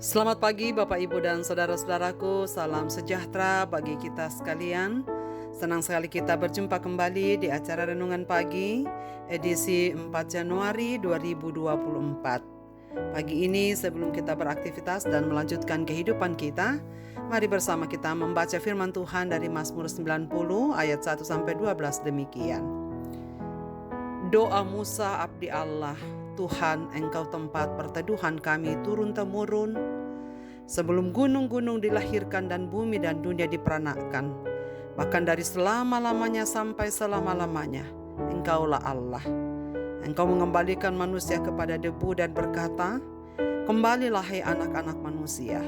Selamat pagi Bapak Ibu dan saudara-saudaraku, salam sejahtera bagi kita sekalian. Senang sekali kita berjumpa kembali di acara Renungan Pagi, edisi 4 Januari 2024. Pagi ini sebelum kita beraktivitas dan melanjutkan kehidupan kita, mari bersama kita membaca firman Tuhan dari Mazmur 90 ayat 1-12 demikian. Doa Musa abdi Allah, Tuhan, Engkau tempat perteduhan kami turun-temurun. Sebelum gunung-gunung dilahirkan dan bumi dan dunia diperanakkan, bahkan dari selama-lamanya sampai selama-lamanya, Engkaulah Allah. Engkau mengembalikan manusia kepada debu dan berkata, kembalilah hai anak-anak manusia.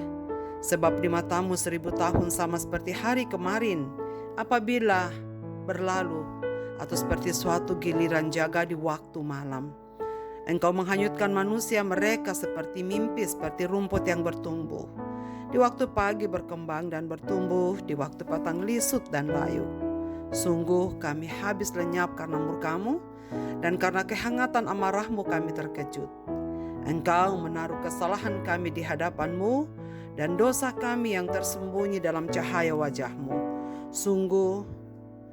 Sebab di matamu 1000 tahun sama seperti hari kemarin, apabila berlalu, atau seperti suatu giliran jaga di waktu malam. Engkau menghanyutkan manusia mereka seperti mimpi, seperti rumput yang bertumbuh. Di waktu pagi berkembang dan bertumbuh, di waktu petang lisut dan layu. Sungguh kami habis lenyap karena murka-Mu, dan karena kehangatan amarah-Mu kami terkejut. Engkau menaruh kesalahan kami di hadapan-Mu, dan dosa kami yang tersembunyi dalam cahaya wajah-Mu. Sungguh,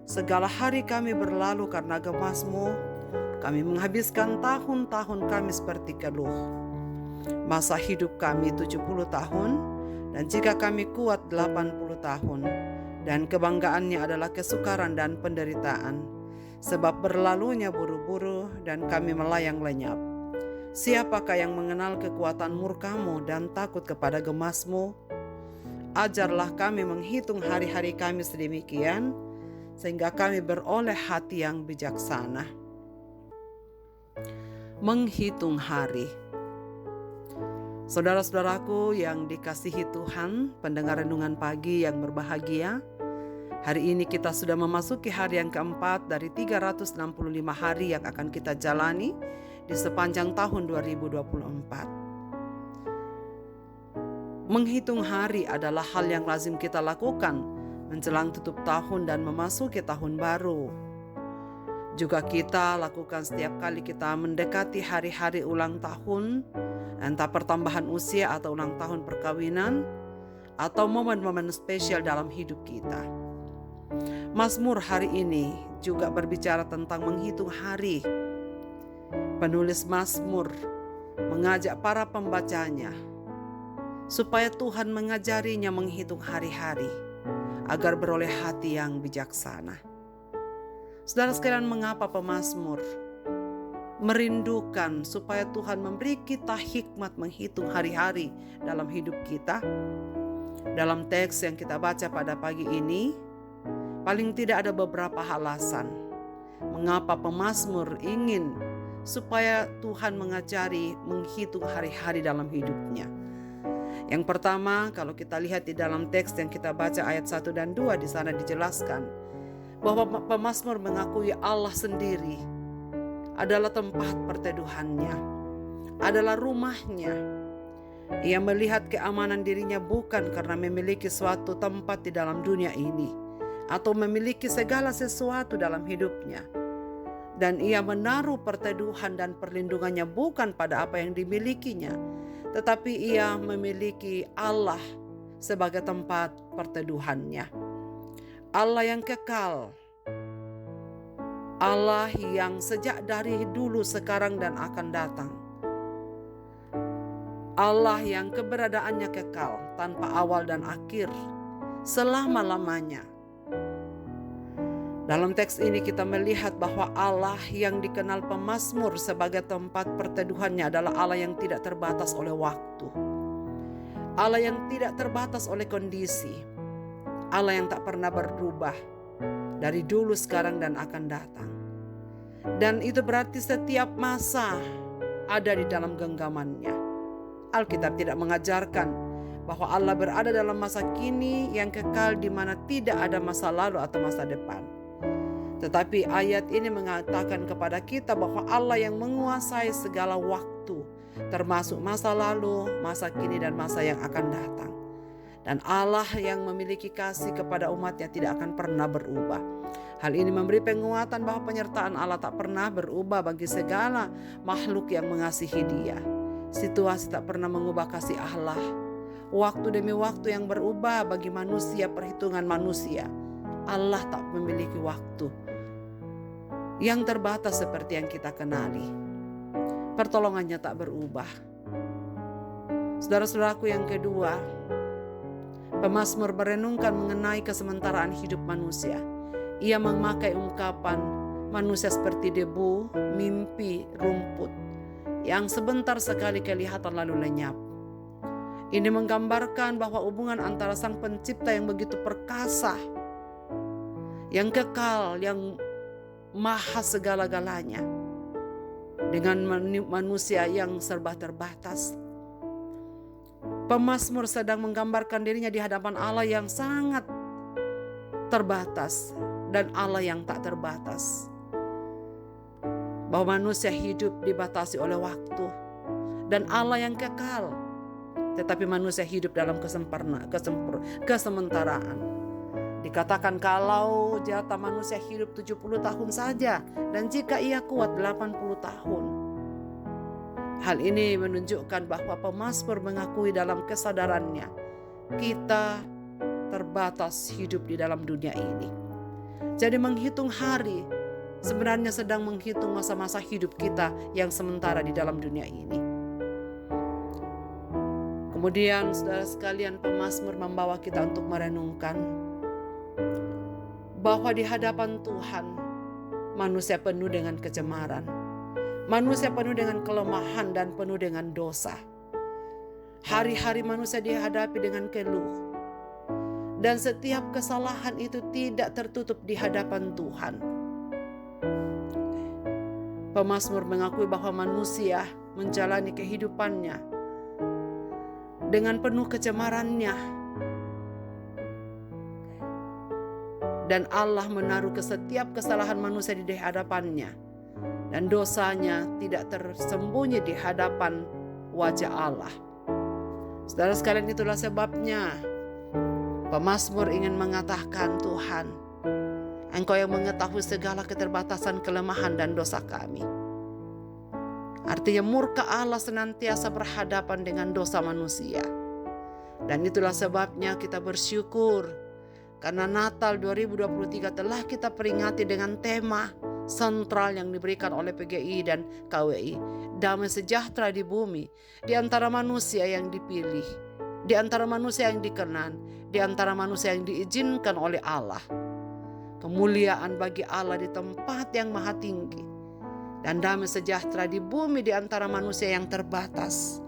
segala hari kami berlalu karena gemas-Mu. Kami menghabiskan tahun-tahun kami seperti keluh. Masa hidup kami 70 tahun, dan jika kami kuat 80 tahun, dan kebanggaannya adalah kesukaran dan penderitaan, sebab berlalunya buru-buru dan kami melayang lenyap. Siapakah yang mengenal kekuatan murka-Mu dan takut kepada gemas-Mu? Ajarlah kami menghitung hari-hari kami sedemikian, sehingga kami beroleh hati yang bijaksana. Menghitung hari. Saudara-saudaraku yang dikasihi Tuhan, pendengar renungan pagi yang berbahagia, hari ini kita sudah memasuki hari yang keempat dari 365 hari yang akan kita jalani di sepanjang tahun 2024. Menghitung hari adalah hal yang lazim kita lakukan menjelang tutup tahun dan memasuki tahun baru. Juga kita lakukan setiap kali kita mendekati hari-hari ulang tahun, entah pertambahan usia atau ulang tahun perkawinan, atau momen-momen spesial dalam hidup kita. Mazmur hari ini juga berbicara tentang menghitung hari. Penulis Mazmur mengajak para pembacanya supaya Tuhan mengajarinya menghitung hari-hari agar beroleh hati yang bijaksana. Saudara sekalian, mengapa pemazmur merindukan supaya Tuhan memberi kita hikmat menghitung hari-hari dalam hidup kita? Dalam teks yang kita baca pada pagi ini, paling tidak ada beberapa alasan mengapa pemazmur ingin supaya Tuhan mengajari menghitung hari-hari dalam hidupnya. Yang pertama, kalau kita lihat di dalam teks yang kita baca ayat 1 dan 2, di sana dijelaskan bahwa pemazmur mengakui Allah sendiri adalah tempat perteduhannya, adalah rumahnya. Ia melihat keamanan dirinya bukan karena memiliki suatu tempat di dalam dunia ini atau memiliki segala sesuatu dalam hidupnya. Dan ia menaruh perteduhan dan perlindungannya bukan pada apa yang dimilikinya, tetapi ia memiliki Allah sebagai tempat perteduhannya. Allah yang kekal, Allah yang sejak dari dulu, sekarang, dan akan datang. Allah yang keberadaannya kekal, tanpa awal dan akhir, selama-lamanya. Dalam teks ini kita melihat bahwa Allah yang dikenal pemazmur sebagai tempat perteduhannya adalah Allah yang tidak terbatas oleh waktu, Allah yang tidak terbatas oleh kondisi, Allah yang tak pernah berubah dari dulu, sekarang, dan akan datang. Dan itu berarti setiap masa ada di dalam genggamannya. Alkitab tidak mengajarkan bahwa Allah berada dalam masa kini yang kekal di mana tidak ada masa lalu atau masa depan. Tetapi ayat ini mengatakan kepada kita bahwa Allah yang menguasai segala waktu, termasuk masa lalu, masa kini, dan masa yang akan datang. Dan Allah yang memiliki kasih kepada umatnya tidak akan pernah berubah. Hal ini memberi penguatan bahwa penyertaan Allah tak pernah berubah bagi segala makhluk yang mengasihi Dia. Situasi tak pernah mengubah kasih Allah. Waktu demi waktu yang berubah bagi manusia, perhitungan manusia. Allah tak memiliki waktu yang terbatas seperti yang kita kenali. Pertolongannya tak berubah. Saudara-saudaraku, yang kedua, pemazmur merenungkan mengenai kesementaraan hidup manusia. Ia memakai ungkapan manusia seperti debu, mimpi, rumput yang sebentar sekali kelihatan lalu lenyap. Ini menggambarkan bahwa hubungan antara Sang Pencipta yang begitu perkasa, yang kekal, yang maha segala-galanya, dengan manusia yang serba terbatas. Pemazmur sedang menggambarkan dirinya di hadapan Allah yang sangat terbatas dan Allah yang tak terbatas. Bahwa manusia hidup dibatasi oleh waktu dan Allah yang kekal, tetapi manusia hidup dalam kesementaraan. Dikatakan kalau jatah manusia hidup 70 tahun saja, dan jika ia kuat 80 tahun. Hal ini menunjukkan bahwa pemazmur mengakui dalam kesadarannya, kita terbatas hidup di dalam dunia ini. Jadi menghitung hari sebenarnya sedang menghitung masa-masa hidup kita yang sementara di dalam dunia ini. Kemudian saudara sekalian, pemazmur membawa kita untuk merenungkan bahwa di hadapan Tuhan manusia penuh dengan kecemaran, manusia penuh dengan kelemahan dan penuh dengan dosa. Hari-hari manusia dihadapi dengan keluh, dan setiap kesalahan itu tidak tertutup di hadapan Tuhan. Pemazmur mengakui bahwa manusia menjalani kehidupannya dengan penuh kecemarannya, dan Allah menaruh ke setiap kesalahan manusia di hadapannya, dan dosanya tidak tersembunyi di hadapan wajah Allah. Saudara sekalian, itulah sebabnya pemazmur ingin mengatakan, Tuhan, Engkau yang mengetahui segala keterbatasan, kelemahan dan dosa kami. Artinya murka Allah senantiasa berhadapan dengan dosa manusia. Dan itulah sebabnya kita bersyukur karena Natal 2023 telah kita peringati dengan tema sentral yang diberikan oleh PGI dan KWI. Damai sejahtera di bumi, di antara manusia yang dipilih, di antara manusia yang dikenan, di antara manusia yang diizinkan oleh Allah. Kemuliaan bagi Allah di tempat yang maha tinggi, dan damai sejahtera di bumi di antara manusia yang terbatas.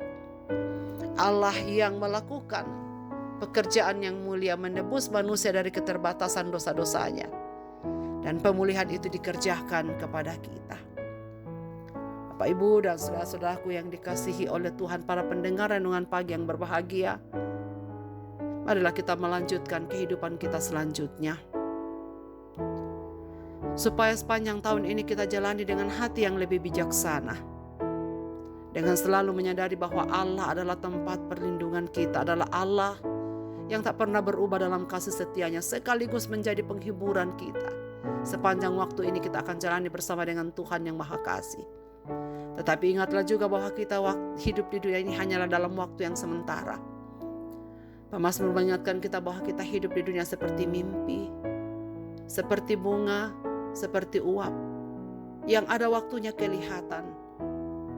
Allah yang melakukan pekerjaan yang mulia menebus manusia dari keterbatasan dosa-dosanya. Dan pemulihan itu dikerjakan kepada kita. Bapak, Ibu, dan saudara-saudaraku yang dikasihi oleh Tuhan, para pendengar renungan pagi yang berbahagia, marilah kita melanjutkan kehidupan kita selanjutnya. Supaya sepanjang tahun ini kita jalani dengan hati yang lebih bijaksana, dengan selalu menyadari bahwa Allah adalah tempat perlindungan kita, adalah Allah yang tak pernah berubah dalam kasih setianya, sekaligus menjadi penghiburan kita. Sepanjang waktu ini kita akan jalani bersama dengan Tuhan yang Maha Kasih. Tetapi ingatlah juga bahwa kita hidup di dunia ini hanyalah dalam waktu yang sementara. Pemazmur mengingatkan kita bahwa kita hidup di dunia seperti mimpi, seperti bunga, seperti uap, yang ada waktunya kelihatan,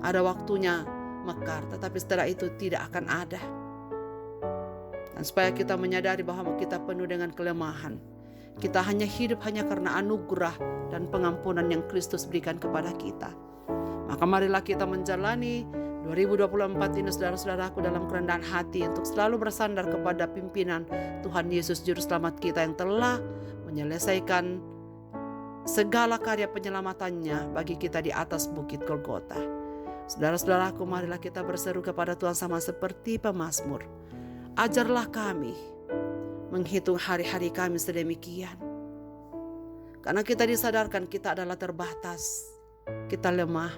ada waktunya mekar, tetapi setelah itu tidak akan ada. Dan supaya kita menyadari bahwa kita penuh dengan kelemahan, kita hanya hidup hanya karena anugerah dan pengampunan yang Kristus berikan kepada kita. Maka marilah kita menjalani 2024 ini, saudara-saudaraku, dalam kerendahan hati untuk selalu bersandar kepada pimpinan Tuhan Yesus Juru Selamat kita yang telah menyelesaikan segala karya penyelamatannya bagi kita di atas bukit Golgota. Saudara-saudaraku, marilah kita berseru kepada Tuhan sama seperti pemazmur. Ajarlah kami menghitung hari-hari kami sedemikian. Karena kita disadarkan kita adalah terbatas, kita lemah,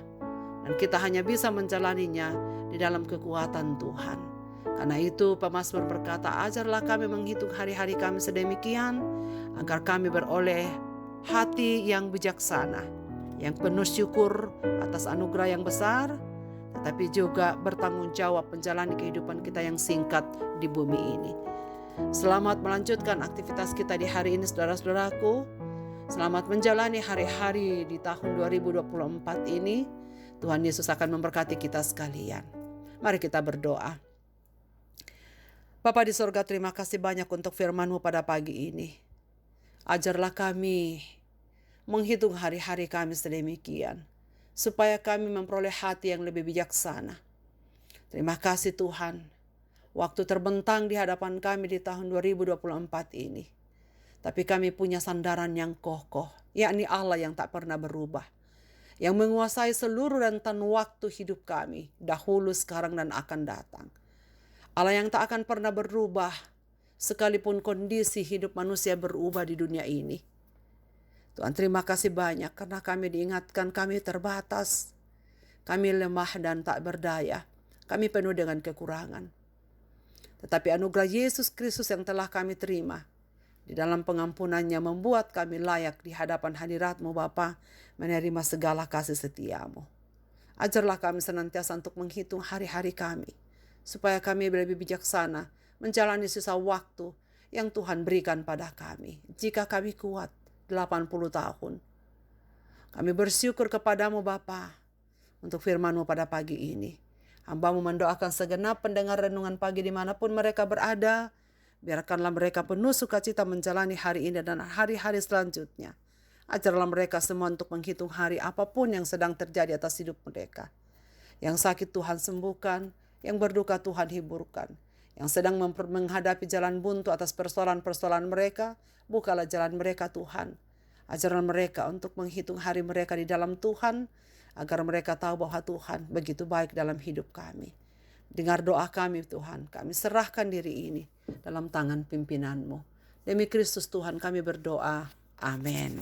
dan kita hanya bisa menjalaninya di dalam kekuatan Tuhan. Karena itu pemazmur berkata, ajarlah kami menghitung hari-hari kami sedemikian, agar kami beroleh hati yang bijaksana, yang penuh syukur atas anugerah yang besar, tetapi juga bertanggung jawab menjalani kehidupan kita yang singkat di bumi ini. Selamat melanjutkan aktivitas kita di hari ini, saudara-saudaraku. Selamat menjalani hari-hari di tahun 2024 ini. Tuhan Yesus akan memberkati kita sekalian. Mari kita berdoa. Bapa di sorga, terima kasih banyak untuk firman-Mu pada pagi ini. Ajarlah kami menghitung hari-hari kami sedemikian, supaya kami memperoleh hati yang lebih bijaksana. Terima kasih Tuhan, waktu terbentang di hadapan kami di tahun 2024 ini. Tapi kami punya sandaran yang kokoh, yakni Allah yang tak pernah berubah, yang menguasai seluruh rentan waktu hidup kami, dahulu, sekarang, dan akan datang. Allah yang tak akan pernah berubah, sekalipun kondisi hidup manusia berubah di dunia ini. Tuhan, terima kasih banyak karena kami diingatkan kami terbatas, kami lemah dan tak berdaya, kami penuh dengan kekurangan. Tetapi anugerah Yesus Kristus yang telah kami terima di dalam pengampunannya membuat kami layak di hadapan hadirat-Mu Bapa, menerima segala kasih setia-Mu. Ajarlah kami senantiasa untuk menghitung hari-hari kami, supaya kami lebih bijaksana menjalani sisa waktu yang Tuhan berikan pada kami. Jika kami kuat 80 tahun, kami bersyukur kepadamu Bapa untuk firman-Mu pada pagi ini. Hamba-Mu mendoakan segenap pendengar renungan pagi dimanapun mereka berada. Biarkanlah mereka penuh sukacita menjalani hari ini dan hari-hari selanjutnya. Ajarlah mereka semua untuk menghitung hari apapun yang sedang terjadi atas hidup mereka. Yang sakit Tuhan sembuhkan, yang berduka Tuhan hiburkan. Yang sedang menghadapi jalan buntu atas persoalan-persoalan mereka, bukalah jalan mereka Tuhan. Ajarlah mereka untuk menghitung hari mereka di dalam Tuhan, agar mereka tahu bahwa Tuhan begitu baik dalam hidup kami. Dengar doa kami Tuhan, kami serahkan diri ini dalam tangan pimpinan-Mu. Demi Kristus Tuhan kami berdoa, amin.